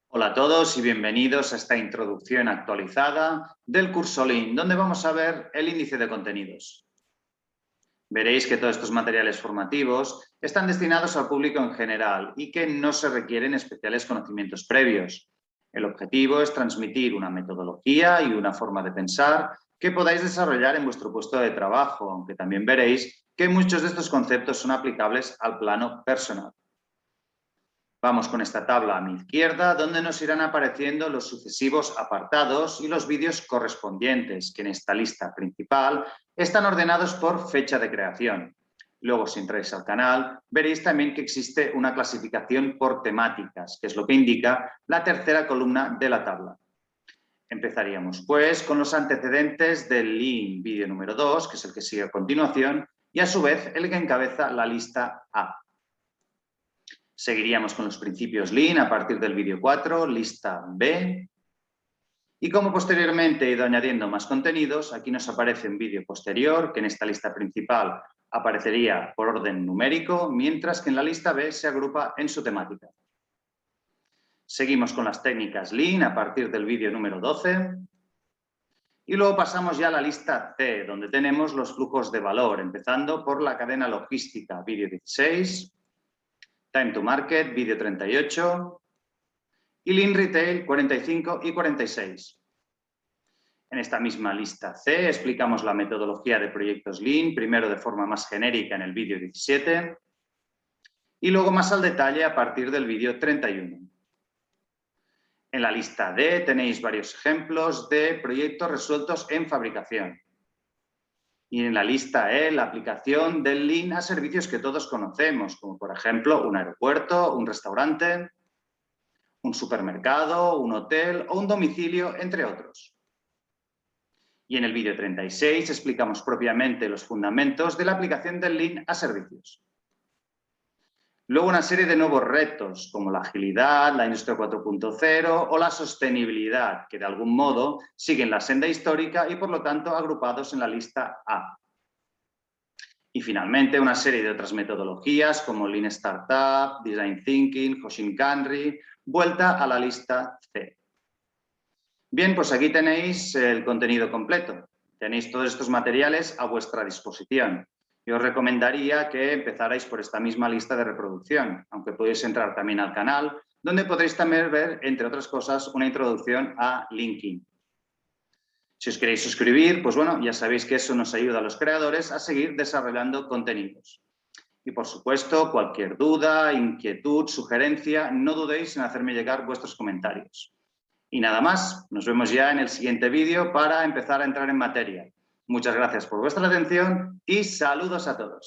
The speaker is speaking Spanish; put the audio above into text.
Hola a todos y bienvenidos a esta introducción actualizada del curso Lean, donde vamos a ver el índice de contenidos. Veréis que todos estos materiales formativos están destinados al público en general y que no se requieren especiales conocimientos previos. El objetivo es transmitir una metodología y una forma de pensar que podáis desarrollar en vuestro puesto de trabajo, aunque también veréis que muchos de estos conceptos son aplicables al plano personal. Vamos con esta tabla a mi izquierda, donde nos irán apareciendo los sucesivos apartados y los vídeos correspondientes, que en esta lista principal están ordenados por fecha de creación. Luego, si entráis al canal, veréis también que existe una clasificación por temáticas, que es lo que indica la tercera columna de la tabla. Empezaríamos, pues, con los antecedentes del Lean vídeo número 2, que es el que sigue a continuación, y a su vez el que encabeza la lista A. Seguiríamos con los principios Lean a partir del vídeo 4, lista B. Y como posteriormente he ido añadiendo más contenidos, aquí nos aparece un vídeo posterior, que en esta lista principal aparecería por orden numérico, mientras que en la lista B se agrupa en su temática. Seguimos con las técnicas Lean a partir del vídeo número 12. Y luego pasamos ya a la lista C, donde tenemos los flujos de valor, empezando por la cadena logística, vídeo 16. Time to Market, vídeo 38, y Lean Retail 45 y 46. En esta misma lista C explicamos la metodología de proyectos Lean, primero de forma más genérica en el vídeo 17 y luego más al detalle a partir del vídeo 31. En la lista D tenéis varios ejemplos de proyectos resueltos en fabricación. Y en la lista E, la aplicación del Lean a servicios que todos conocemos, como por ejemplo un aeropuerto, un restaurante, un supermercado, un hotel o un domicilio, entre otros. Y en el vídeo 36 explicamos propiamente los fundamentos de la aplicación del Lean a servicios. Luego una serie de nuevos retos, como la agilidad, la industria 4.0 o la sostenibilidad, que de algún modo siguen la senda histórica y por lo tanto agrupados en la lista A. Y finalmente una serie de otras metodologías como Lean Startup, Design Thinking, Hoshinkanri, vuelta a la lista C. Bien, pues aquí tenéis el contenido completo. Tenéis todos estos materiales a vuestra disposición. Yo os recomendaría que empezarais por esta misma lista de reproducción, aunque podéis entrar también al canal, donde podréis también ver, entre otras cosas, una introducción a LinkedIn. Si os queréis suscribir, pues bueno, ya sabéis que eso nos ayuda a los creadores a seguir desarrollando contenidos. Y por supuesto, cualquier duda, inquietud, sugerencia, no dudéis en hacerme llegar vuestros comentarios. Y nada más, nos vemos ya en el siguiente vídeo para empezar a entrar en materia. Muchas gracias por vuestra atención y saludos a todos.